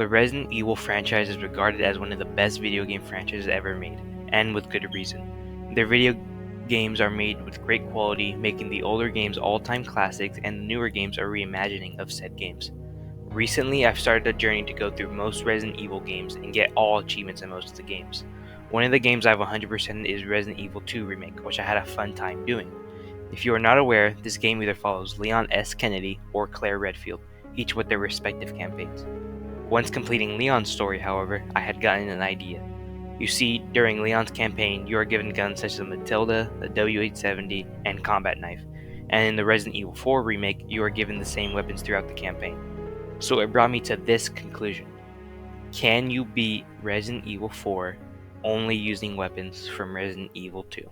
The Resident Evil franchise is regarded as one of the best video game franchises ever made, and with good reason. Their video games are made with great quality, making the older games all-time classics, and the newer games are reimagining of said games. Recently, I've started a journey to go through most Resident Evil games and get all achievements in most of the games. One of the games I've 100% is Resident Evil 2 Remake, which I had a fun time doing. If you are not aware, this game either follows Leon S. Kennedy or Claire Redfield, each with their respective campaigns. Once completing Leon's story, however, I had gotten an idea. You see, during Leon's campaign, you are given guns such as a Matilda, a W870, and combat knife, and in the Resident Evil 4 remake, you are given the same weapons throughout the campaign. So it brought me to this conclusion. Can you beat Resident Evil 4 only using weapons from Resident Evil 2?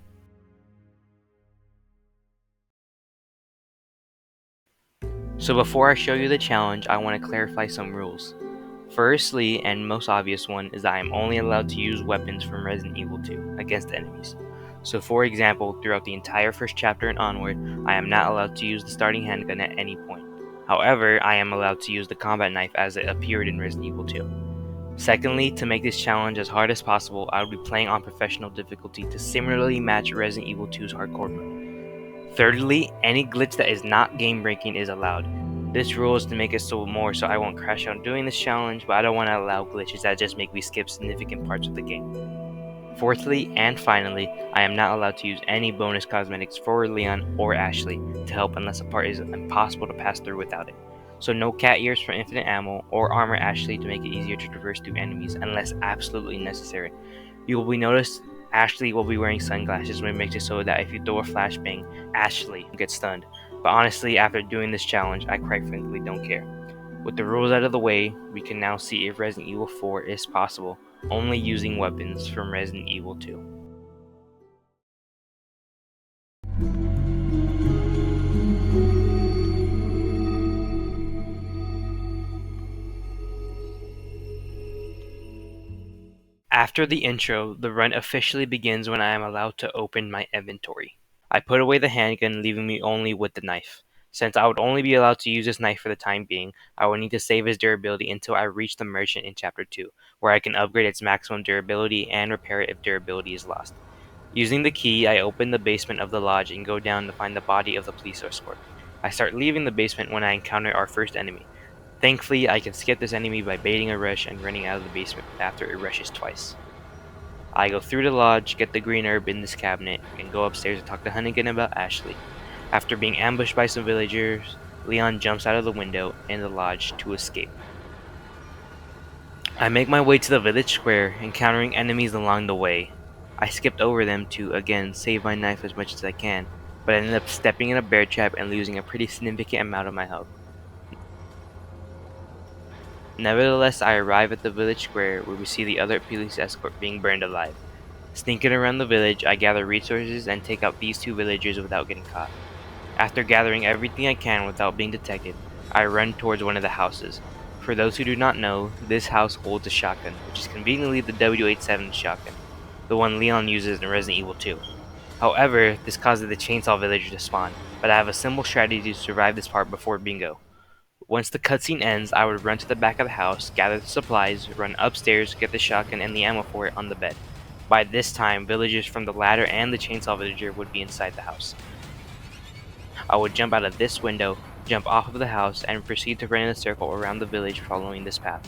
So before I show you the challenge, I want to clarify some rules. Firstly, and most obvious one, is that I am only allowed to use weapons from Resident Evil 2 against enemies. So for example, throughout the entire first chapter and onward, I am not allowed to use the starting handgun at any point. However, I am allowed to use the combat knife as it appeared in Resident Evil 2. Secondly, to make this challenge as hard as possible, I will be playing on professional difficulty to similarly match Resident Evil 2's hardcore mode. Thirdly, any glitch that is not game breaking is allowed. This rule is to make it so I won't crash out doing this challenge, but I don't want to allow glitches that just make me skip significant parts of the game. Fourthly, and finally, I am not allowed to use any bonus cosmetics for Leon or Ashley to help unless a part is impossible to pass through without it. So no cat ears for infinite ammo, or armor Ashley to make it easier to traverse through enemies unless absolutely necessary. You will be noticed Ashley will be wearing sunglasses, which makes it so that if you throw a flashbang, Ashley gets stunned. But honestly, after doing this challenge, I quite frankly don't care. With the rules out of the way, we can now see if Resident Evil 4 is possible, only using weapons from Resident Evil 2. After the intro, the run officially begins when I am allowed to open my inventory. I put away the handgun, leaving me only with the knife. Since I would only be allowed to use this knife for the time being, I would need to save its durability until I reach the merchant in Chapter 2, where I can upgrade its maximum durability and repair it if durability is lost. Using the key, I open the basement of the lodge and go down to find the body of the police escort. I start leaving the basement when I encounter our first enemy. Thankfully, I can skip this enemy by baiting a rush and running out of the basement after it rushes twice. I go through the lodge, get the green herb in this cabinet, and go upstairs to talk to Hunnigan about Ashley. After being ambushed by some villagers, Leon jumps out of the window in the lodge to escape. I make my way to the village square, encountering enemies along the way. I skipped over them to, again, save my knife as much as I can, but I ended up stepping in a bear trap and losing a pretty significant amount of my health. Nevertheless, I arrive at the village square where we see the other police escort being burned alive. Sneaking around the village, I gather resources and take out these two villagers without getting caught. After gathering everything I can without being detected, I run towards one of the houses. For those who do not know, this house holds a shotgun, which is conveniently the W87 shotgun, the one Leon uses in Resident Evil 2. However, this causes the chainsaw villager to spawn, but I have a simple strategy to survive this part before bingo. Once the cutscene ends, I would run to the back of the house, gather the supplies, run upstairs, get the shotgun and the ammo for it on the bed. By this time, villagers from the ladder and the chainsaw villager would be inside the house. I would jump out of this window, jump off of the house, and proceed to run in a circle around the village following this path.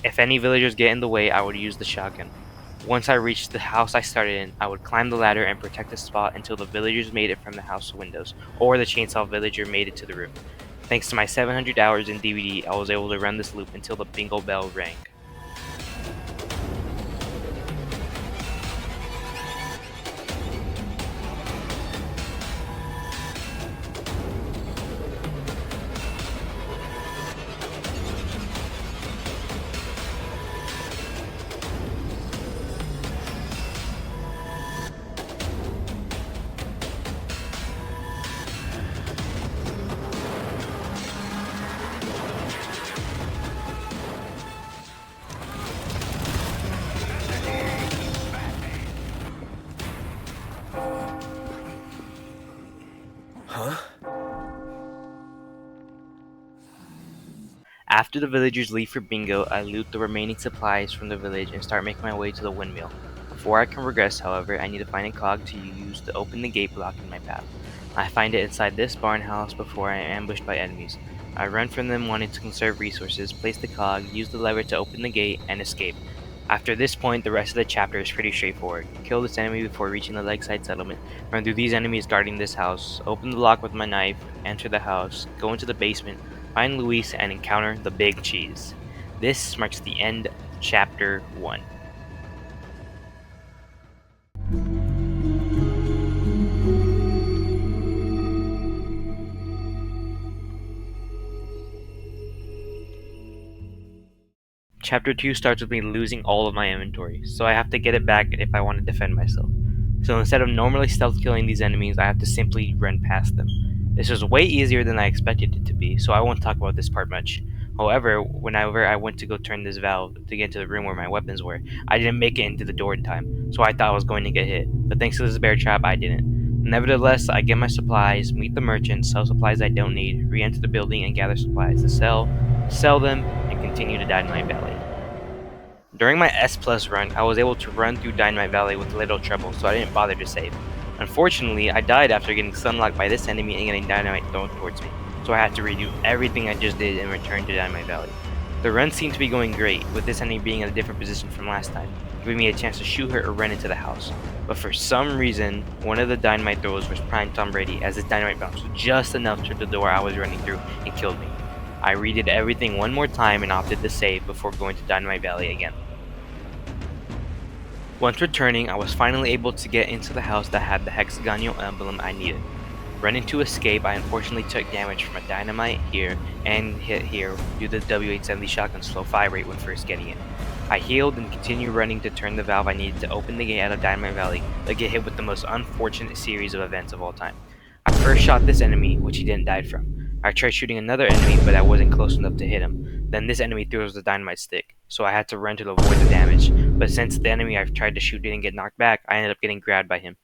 If any villagers get in the way, I would use the shotgun. Once I reached the house I started in, I would climb the ladder and protect the spot until the villagers made it from the house windows, or the chainsaw villager made it to the roof. Thanks to my 700 hours in DVD, I was able to run this loop until the bingo bell rang. After the villagers leave for bingo, I loot the remaining supplies from the village and start making my way to the windmill. Before I can progress, however, I need to find a cog to use to open the gate blocking my path. I find it inside this barn house before I am ambushed by enemies. I run from them wanting to conserve resources, place the cog, use the lever to open the gate, and escape. After this point, the rest of the chapter is pretty straightforward. Kill this enemy before reaching the lakeside settlement, run through these enemies guarding this house, open the lock with my knife, enter the house, go into the basement, find Luis, and encounter the big cheese. This marks the end of chapter 1. Chapter 2 starts with me losing all of my inventory, so I have to get it back if I want to defend myself. So instead of normally stealth killing these enemies, I have to simply run past them. This was way easier than I expected it to be, so I won't talk about this part much. However, whenever I went to go turn this valve to get into the room where my weapons were, I didn't make it into the door in time, so I thought I was going to get hit. But thanks to this bear trap, I didn't. Nevertheless, I get my supplies, meet the merchant, sell supplies I don't need, re-enter the building and gather supplies to sell them, and continue to Dynamite Valley. During my S Plus run, I was able to run through Dynamite Valley with little trouble, so I didn't bother to save. Unfortunately, I died after getting sunlocked by this enemy and getting dynamite thrown towards me, so I had to redo everything I just did and return to Dynamite Valley. The run seemed to be going great, with this enemy being in a different position from last time, giving me a chance to shoot her or run into the house. But for some reason, one of the dynamite throws was primed Tom Brady as his dynamite bounced just enough to the door I was running through and killed me. I redid everything one more time and opted to save before going to Dynamite Valley again. Once returning, I was finally able to get into the house that had the hexagonal emblem I needed. Running to escape, I unfortunately took damage from a dynamite here and hit here due to the W870 shotgun's slow fire rate when first getting it. I healed and continued running to turn the valve I needed to open the gate out of Dynamite Valley, but get hit with the most unfortunate series of events of all time. I first shot this enemy, which he didn't die from. I tried shooting another enemy, but I wasn't close enough to hit him. Then this enemy throws the dynamite stick, so I had to run to avoid the damage. But since the enemy I've tried to shoot didn't get knocked back, I ended up getting grabbed by him.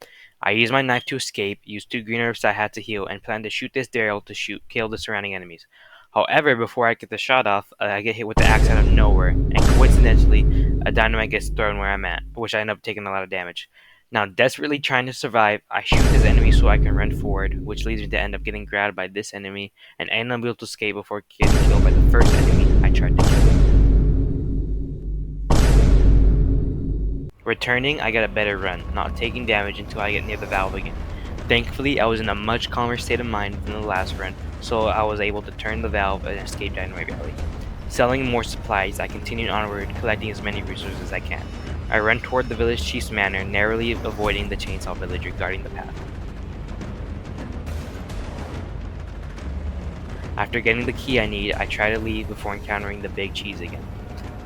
I used my knife to escape, used 2 green herbs I had to heal, and planned to shoot this Daryl to kill the surrounding enemies. However, before I get the shot off, I get hit with the axe out of nowhere, and coincidentally, a dynamite gets thrown where I'm at, which I end up taking a lot of damage. Now, desperately trying to survive, I shoot this enemy so I can run forward, which leads me to end up getting grabbed by this enemy and unable to escape before getting killed by the first enemy I tried to kill. Returning, I got a better run, not taking damage until I get near the valve again. Thankfully, I was in a much calmer state of mind than the last run, so I was able to turn the valve and escape Dynamite Valley. Selling more supplies, I continued onward, collecting as many resources as I can. I run toward the village chief's manor, narrowly avoiding the chainsaw villager guarding the path. After getting the key I need, I try to leave before encountering the big cheese again.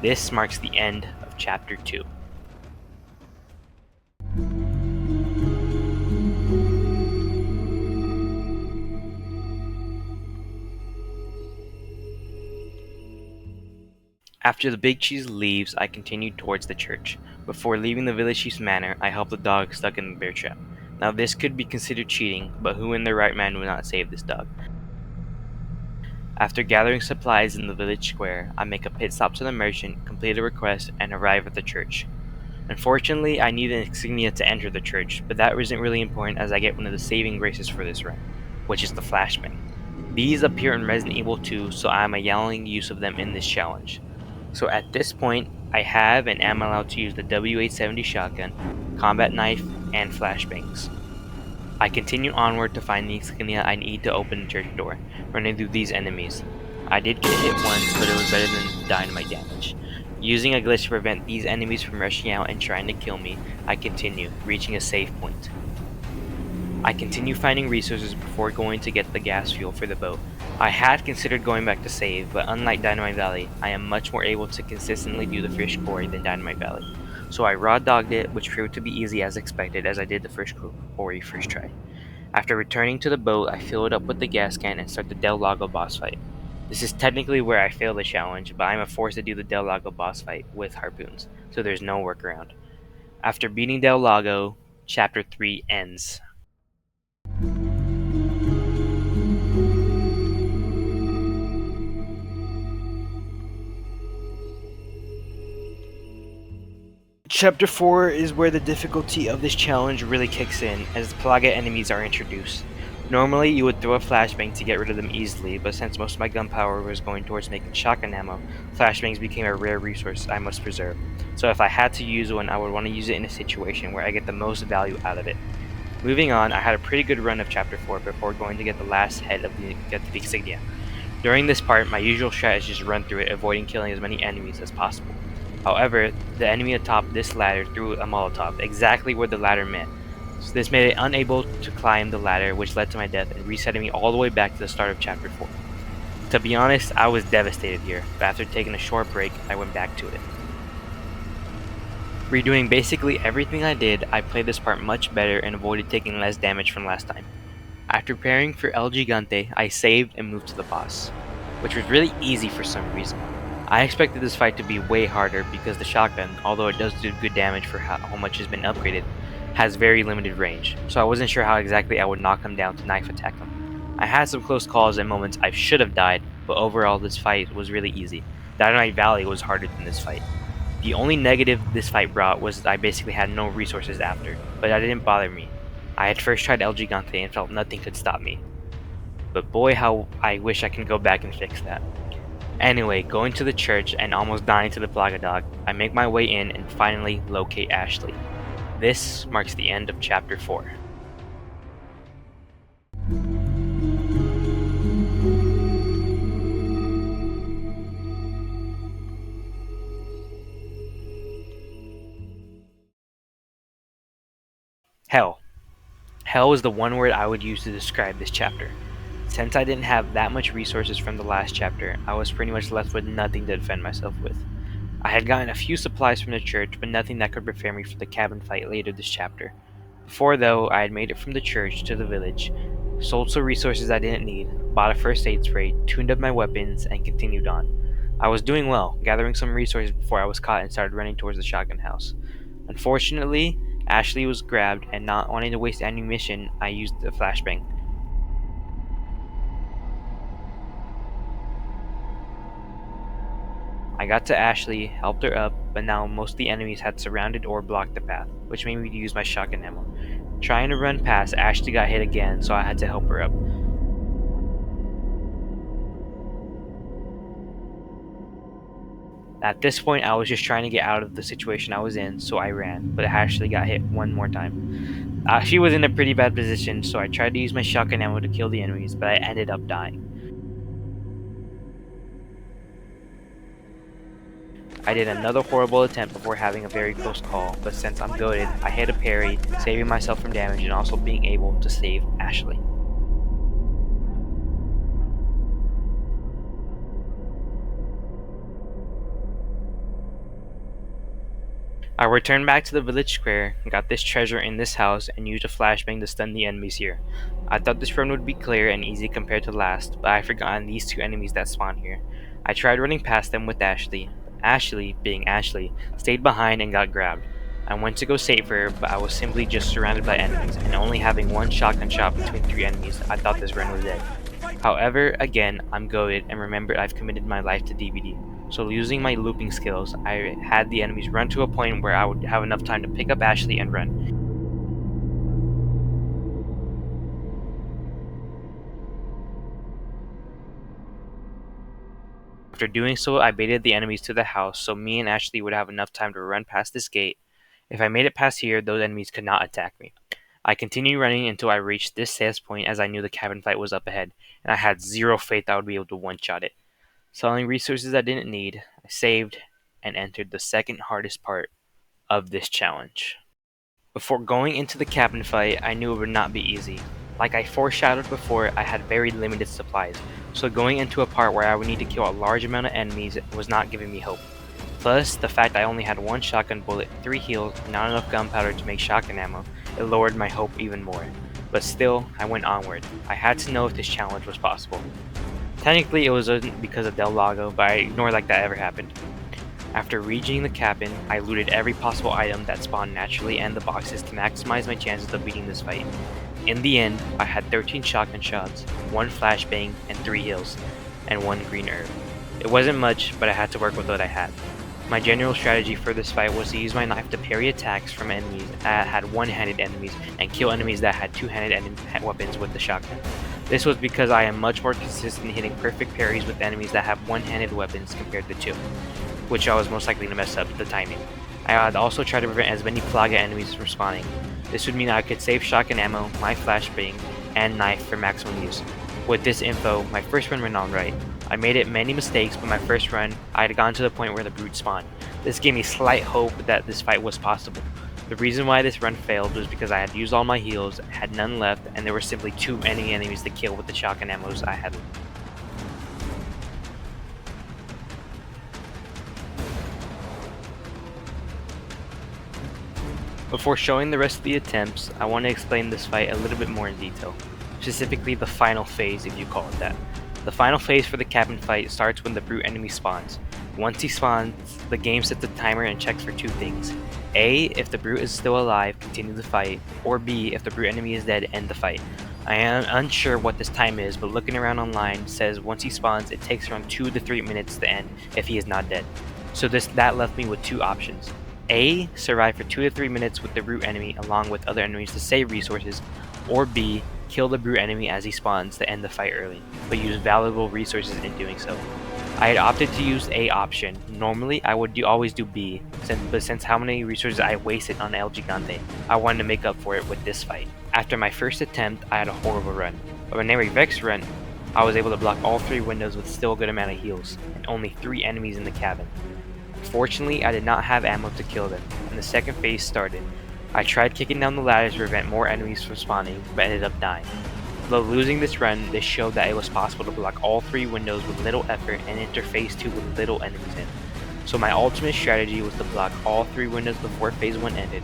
This marks the end of chapter 2. After the big cheese leaves, I continue towards the church. Before leaving the village chief's manor, I help the dog stuck in the bear trap. Now this could be considered cheating, but who in their right mind would not save this dog? After gathering supplies in the village square, I make a pit stop to the merchant, complete a request, and arrive at the church. Unfortunately, I need an insignia to enter the church, but that isn't really important as I get one of the saving graces for this run, which is the flashbang. These appear in Resident Evil 2, so I am allowing use of them in this challenge. So at this point, I have and am allowed to use the W870 shotgun, combat knife, and flashbangs. I continue onward to find the insignia I need to open the church door, running through these enemies. I did get hit once, but it was better than dynamite damage. Using a glitch to prevent these enemies from rushing out and trying to kill me, I continue, reaching a save point. I continue finding resources before going to get the gas fuel for the boat. I had considered going back to save, but unlike Dynamite Valley, I am much more able to consistently do the fish quarry than Dynamite Valley. So I raw dogged it, which proved to be easy as expected as I did the fish quarry first try. After returning to the boat, I fill it up with the gas can and start the Del Lago boss fight. This is technically where I failed the challenge, but I am forced to do the Del Lago boss fight with harpoons, so there's no workaround. After beating Del Lago, Chapter 3 ends. Chapter 4 is where the difficulty of this challenge really kicks in, as Plaga enemies are introduced. Normally, you would throw a flashbang to get rid of them easily, but since most of my gunpowder was going towards making shotgun ammo, flashbangs became a rare resource I must preserve. So if I had to use one, I would want to use it in a situation where I get the most value out of it. Moving on, I had a pretty good run of Chapter 4 before going to get the last head of the insignia. During this part, my usual strategy is to run through it, avoiding killing as many enemies as possible. However, the enemy atop this ladder threw a Molotov exactly where the ladder met. So this made it unable to climb the ladder, which led to my death and resetting me all the way back to the start of Chapter 4. To be honest, I was devastated here, but after taking a short break, I went back to it. Redoing basically everything I did, I played this part much better and avoided taking less damage from last time. After preparing for El Gigante, I saved and moved to the boss, which was really easy for some reason. I expected this fight to be way harder because the shotgun, although it does do good damage for how much has been upgraded, has very limited range, so I wasn't sure how exactly I would knock him down to knife attack him. I had some close calls and moments I should have died, but overall this fight was really easy. Dynamite Valley was harder than this fight. The only negative this fight brought was that I basically had no resources after, but that didn't bother me. I had first tried El Gigante and felt nothing could stop me. But boy how I wish I can go back and fix that. Anyway, going to the church and almost dying to the Plaga Dog, I make my way in and finally locate Ashley. This marks the end of Chapter 4. Hell. Hell is the one word I would use to describe this chapter. Since I didn't have that much resources from the last chapter, I was pretty much left with nothing to defend myself with. I had gotten a few supplies from the church, but nothing that could prepare me for the cabin fight later this chapter. Before though, I had made it from the church to the village, sold some resources I didn't need, bought a first aid spray, tuned up my weapons, and continued on. I was doing well, gathering some resources before I was caught and started running towards the shotgun house. Unfortunately, Ashley was grabbed, and not wanting to waste ammunition, I used a flashbang. I got to Ashley, helped her up, but now most of the enemies had surrounded or blocked the path, which made me use my shotgun ammo. Trying to run past, Ashley got hit again, so I had to help her up. At this point, I was just trying to get out of the situation I was in, so I ran, but Ashley got hit one more time. She was in a pretty bad position, so I tried to use my shotgun ammo to kill the enemies, but I ended up dying. I did another horrible attempt before having a very close call, but since I'm goated, I hit a parry, saving myself from damage and also being able to save Ashley. I returned back to the village square, got this treasure in this house, and used a flashbang to stun the enemies here. I thought this run would be clear and easy compared to last, but I forgotten these two enemies that spawn here. I tried running past them with Ashley. Ashley, being Ashley, stayed behind and got grabbed. I went to go save her, but I was simply just surrounded by enemies, and only having one shotgun shot between 3 enemies, I thought this run was dead. However, again, I'm goated and remember I've committed my life to DVD. So using my looping skills, I had the enemies run to a point where I would have enough time to pick up Ashley and run. After doing so, I baited the enemies to the house so me and Ashley would have enough time to run past this gate. If I made it past here, those enemies could not attack me. I continued running until I reached this sales point as I knew the cabin fight was up ahead, and I had zero faith I would be able to one-shot it. Selling resources I didn't need, I saved, and entered the second hardest part of this challenge. Before going into the cabin fight, I knew it would not be easy. Like I foreshadowed before, I had very limited supplies, so going into a part where I would need to kill a large amount of enemies was not giving me hope. Plus, the fact I only had one shotgun bullet, 3 heals, and not enough gunpowder to make shotgun ammo, it lowered my hope even more. But still, I went onward. I had to know if this challenge was possible. Technically, it wasn't because of Del Lago, but I ignored like that ever happened. After reaching the cabin, I looted every possible item that spawned naturally and the boxes to maximize my chances of beating this fight. In the end, I had 13 shotgun shots, 1 flashbang, and 3 heals, and 1 green herb. It wasn't much, but I had to work with what I had. My general strategy for this fight was to use my knife to parry attacks from enemies that had one-handed enemies and kill enemies that had two-handed weapons with the shotgun. This was because I am much more consistent hitting perfect parries with enemies that have one-handed weapons compared to two, which I was most likely to mess up the timing. I would also try to prevent as many Plaga enemies from spawning. This would mean I could save shotgun ammo, my flashbang, and knife for maximum use. With this info, my first run went on right. I made it many mistakes, but my first run, I had gotten to the point where the brute spawned. This gave me slight hope that this fight was possible. The reason why this run failed was because I had used all my heals, had none left, and there were simply too many enemies to kill with the shotgun ammos I had. Before showing the rest of the attempts, I want to explain this fight a little bit more in detail, specifically the final phase if you call it that. The final phase for the cabin fight starts when the brute enemy spawns. Once he spawns, the game sets a timer and checks for two things. A, if the brute is still alive, continue the fight, or B, if the brute enemy is dead, end the fight. I am unsure what this time is, but looking around online says once he spawns, it takes around 2 to 3 minutes to end if he is not dead. So that left me with two options. A, survive for 2 to 3 minutes with the brute enemy along with other enemies to save resources, or B, kill the brute enemy as he spawns to end the fight early, but use valuable resources in doing so. I had opted to use A option. Normally, I would always do B, but since how many resources I wasted on El Gigante, I wanted to make up for it with this fight. After my first attempt, I had a horrible run, but when my next run, I was able to block all 3 windows with still a good amount of heals, and only 3 enemies in the cabin. Fortunately, I did not have ammo to kill them, and the second phase started. I tried kicking down the ladders to prevent more enemies from spawning, but ended up dying. Though losing this run, this showed that it was possible to block all 3 windows with little effort and enter phase 2 with little enemies in. So my ultimate strategy was to block all 3 windows before phase 1 ended,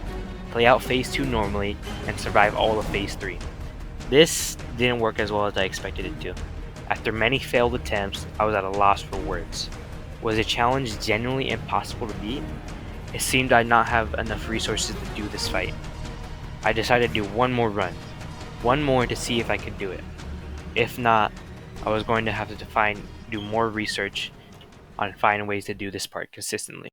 play out phase 2 normally, and survive all of phase 3. This didn't work as well as I expected it to. After many failed attempts, I was at a loss for words. Was the challenge genuinely impossible to beat? It seemed I did not have enough resources to do this fight. I decided to do one more run. One more to see if I could do it. If not, I was going to have to do more research on finding ways to do this part consistently.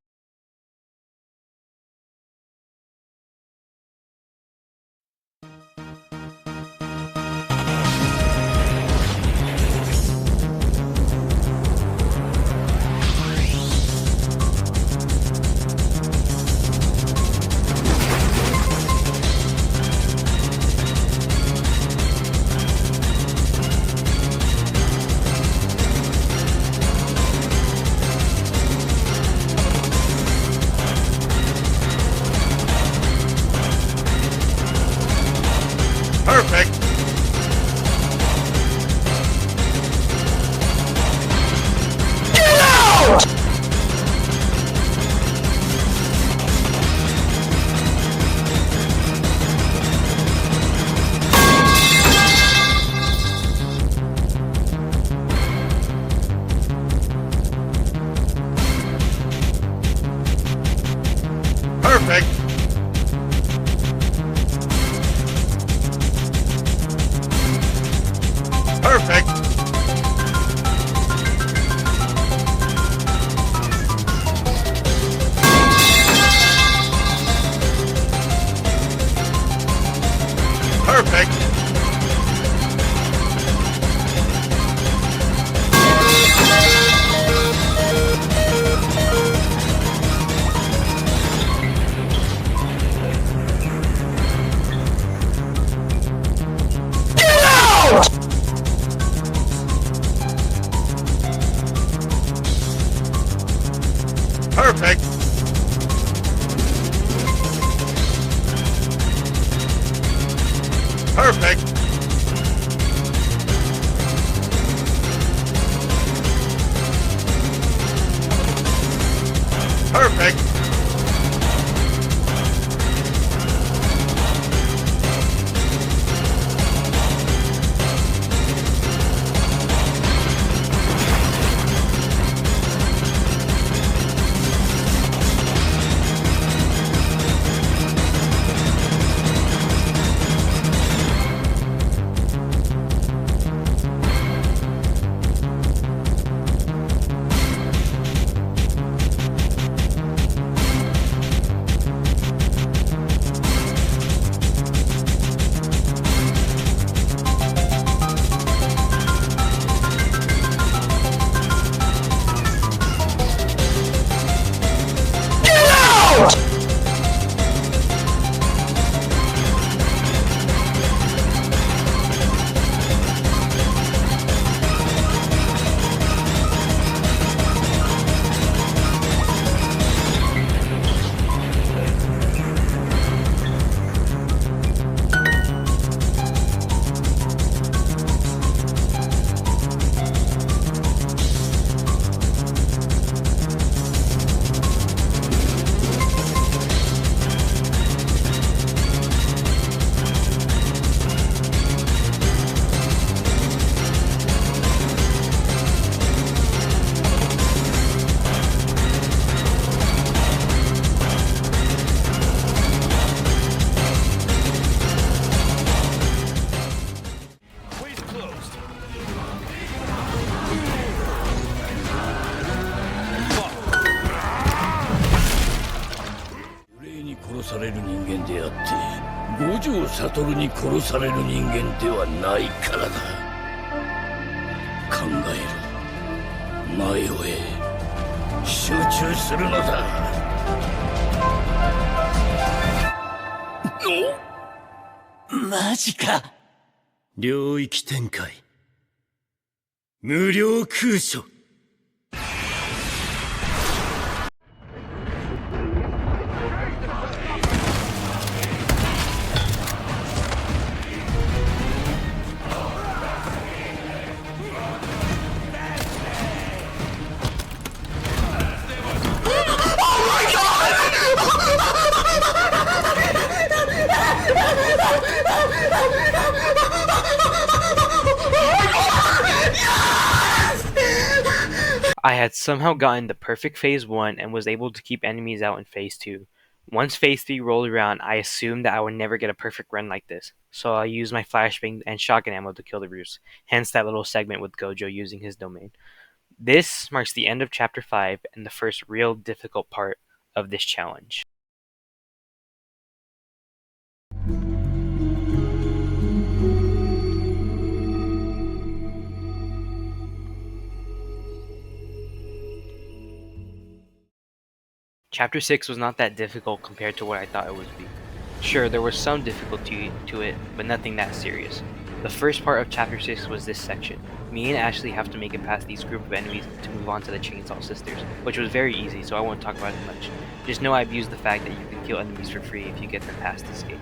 Perfect! Get out! Perfect! Perfect! Perfect! Get out! Perfect! Perfect! Perfect! される人間であって五条悟に殺される人間ではないからだ。考えろ、前をへ集中するのだ。マジか。領域展開無料空所。I had somehow gotten the perfect phase 1 and was able to keep enemies out in phase 2. Once phase 3 rolled around, I assumed that I would never get a perfect run like this, so I used my flashbang and shotgun ammo to kill the roost, hence that little segment with Gojo using his domain. This marks the end of chapter 5 and the first real difficult part of this challenge. Chapter 6 was not that difficult compared to what I thought it would be. Sure, there was some difficulty to it, but nothing that serious. The first part of Chapter 6 was this section. Me and Ashley have to make it past these group of enemies to move on to the Chainsaw Sisters, which was very easy, so I won't talk about it much. Just know I abused the fact that you can kill enemies for free if you get them past this gate.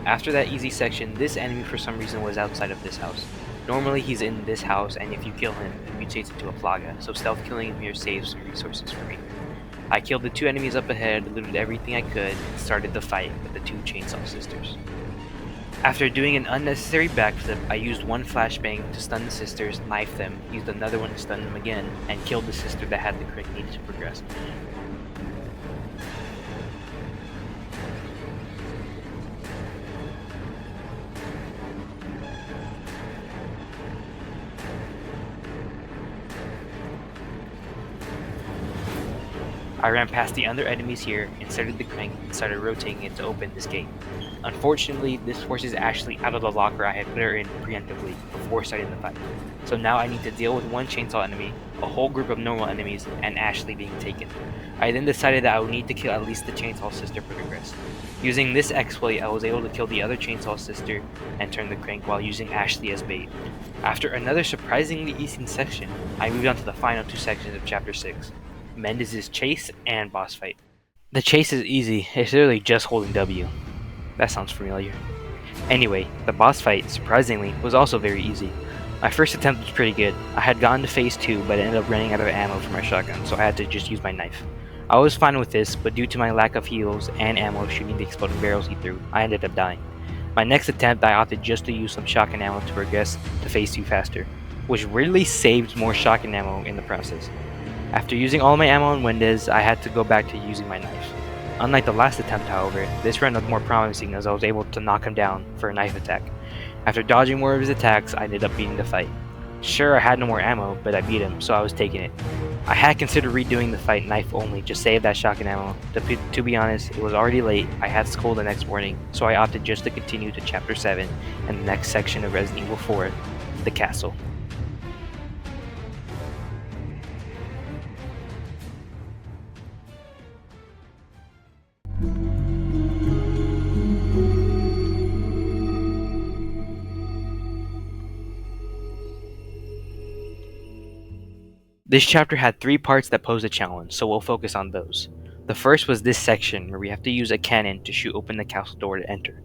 After that easy section, this enemy for some reason was outside of this house. Normally he's in this house, and if you kill him, he mutates into a Plaga, so stealth killing him here saves some resources for me. I killed the two enemies up ahead, looted everything I could, and started the fight with the two Chainsaw Sisters. After doing an unnecessary backflip, I used one flashbang to stun the sisters, knifed them, used another one to stun them again, and killed the sister that had the crit needed to progress. I ran past the other enemies here, inserted the crank, and started rotating it to open this gate. Unfortunately, this forces Ashley out of the locker I had put her in preemptively before starting the fight. So now I need to deal with one chainsaw enemy, a whole group of normal enemies, and Ashley being taken. I then decided that I would need to kill at least the chainsaw sister for progress. Using this exploit, I was able to kill the other chainsaw sister and turn the crank while using Ashley as bait. After another surprisingly easy section, I moved on to the final two sections of chapter 6. Mendez's chase and boss fight. The chase is easy, it's literally just holding W. That sounds familiar. Anyway, the boss fight, surprisingly, was also very easy. My first attempt was pretty good. I had gotten to phase 2, but ended up running out of ammo for my shotgun, so I had to just use my knife. I was fine with this, but due to my lack of heals and ammo shooting the exploding barrels he threw, I ended up dying. My next attempt, I opted just to use some shotgun ammo to progress to phase 2 faster, which really saved more shotgun ammo in the process. After using all my ammo on Mendez, I had to go back to using my knife. Unlike the last attempt, however, this run looked more promising as I was able to knock him down for a knife attack. After dodging more of his attacks, I ended up beating the fight. Sure, I had no more ammo, but I beat him, so I was taking it. I had considered redoing the fight knife only, just save that shotgun ammo. To be honest, it was already late, I had school the next morning, so I opted just to continue to Chapter 7 and the next section of Resident Evil 4, the castle. This chapter had 3 parts that posed a challenge, so we'll focus on those. The first was this section where we have to use a cannon to shoot open the castle door to enter.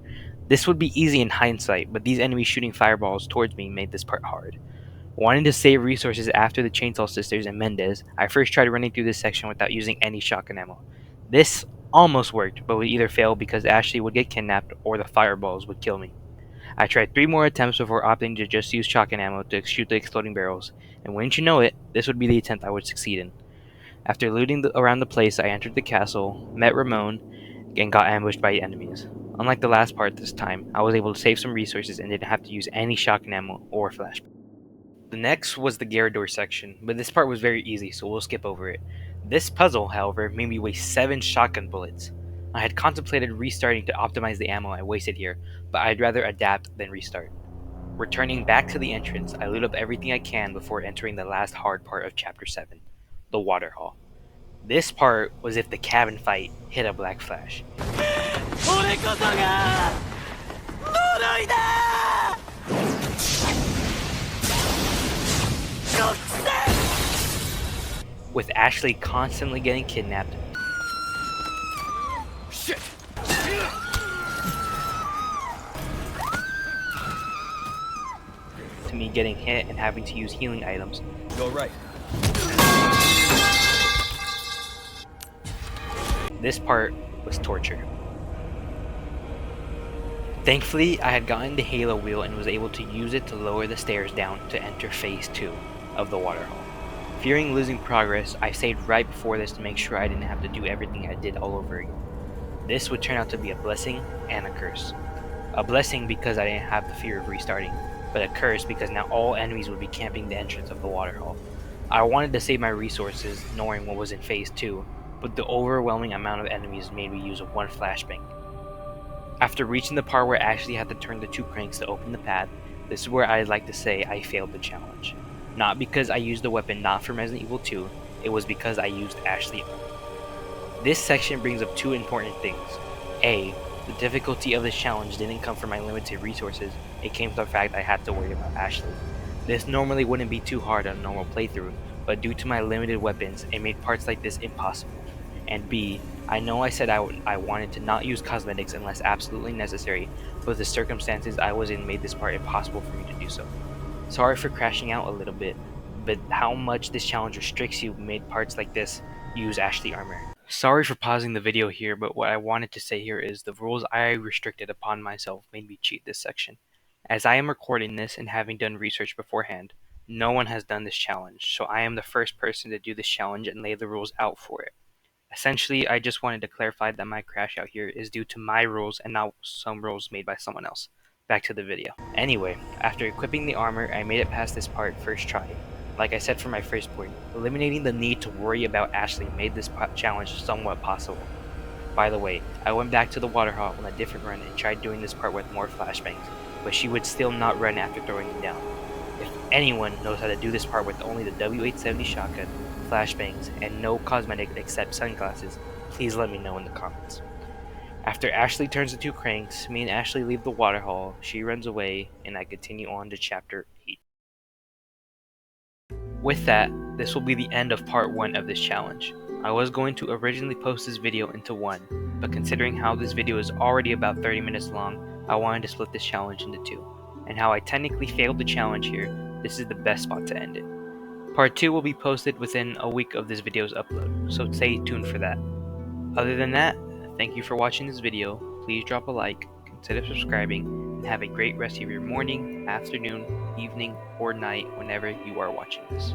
This would be easy in hindsight, but these enemies shooting fireballs towards me made this part hard. Wanting to save resources after the Chainsaw Sisters and Mendez, I first tried running through this section without using any shotgun ammo. This almost worked, but would either fail because Ashley would get kidnapped or the fireballs would kill me. I tried 3 more attempts before opting to just use shotgun ammo to shoot the exploding barrels, and wouldn't you know it, this would be the attempt I would succeed in. After looting around the place, I entered the castle, met Ramon, and got ambushed by enemies. Unlike the last part this time, I was able to save some resources and didn't have to use any shotgun ammo or flashbang. The next was the Garrador section, but this part was very easy, so we'll skip over it. This puzzle, however, made me waste 7 shotgun bullets. I had contemplated restarting to optimize the ammo I wasted here, but I'd rather adapt than restart. Returning back to the entrance, I loot up everything I can before entering the last hard part of Chapter 7, the water hall. This part was if the cabin fight hit a black flash. With Ashley constantly getting kidnapped, Shit! to me getting hit and having to use healing items, Go right. this part was torture. Thankfully, I had gotten the Halo wheel and was able to use it to lower the stairs down to enter Phase 2 of the water hall. Fearing losing progress, I saved right before this to make sure I didn't have to do everything I did all over again. This would turn out to be a blessing and a curse. A blessing because I didn't have the fear of restarting, but a curse because now all enemies would be camping the entrance of the water hall. I wanted to save my resources knowing what was in Phase 2, but the overwhelming amount of enemies made me use one flashbang. After reaching the part where Ashley had to turn the 2 cranks to open the path, this is where I'd like to say I failed the challenge. Not because I used the weapon not from Resident Evil 2, it was because I used Ashley. This section brings up 2 important things. A, the difficulty of this challenge didn't come from my limited resources, it came from the fact I had to worry about Ashley. This normally wouldn't be too hard on a normal playthrough, but due to my limited weapons, it made parts like this impossible. And B, I know I said I wanted to not use cosmetics unless absolutely necessary, but the circumstances I was in made this part impossible for me to do so. Sorry for crashing out a little bit, but how much this challenge restricts you made parts like this use Ashley armor. Sorry for pausing the video here, but what I wanted to say here is the rules I restricted upon myself made me cheat this section. As I am recording this and having done research beforehand, no one has done this challenge, so I am the first person to do this challenge and lay the rules out for it. Essentially, I just wanted to clarify that my crash out here is due to my rules and not some rules made by someone else. Back to the video. Anyway, after equipping the armor, I made it past this part first try. Like I said for my first point, eliminating the need to worry about Ashley made this challenge somewhat possible. By the way, I went back to the water hall on a different run and tried doing this part with more flashbangs, but she would still not run after throwing me down. If anyone knows how to do this part with only the W870 shotgun, flashbangs, and no cosmetic except sunglasses, please let me know in the comments. After Ashley turns the 2 cranks, me and Ashley leave the water hall, she runs away, and I continue on to Chapter 8. With that, this will be the end of part 1 of this challenge. I was going to originally post this video into one, but considering how this video is already about 30 minutes long, I wanted to split this challenge into 2. And how I technically failed the challenge here, this is the best spot to end it. Part 2 will be posted within a week of this video's upload, so stay tuned for that. Other than that, thank you for watching this video, please drop a like, consider subscribing, and have a great rest of your morning, afternoon, evening, or night whenever you are watching this.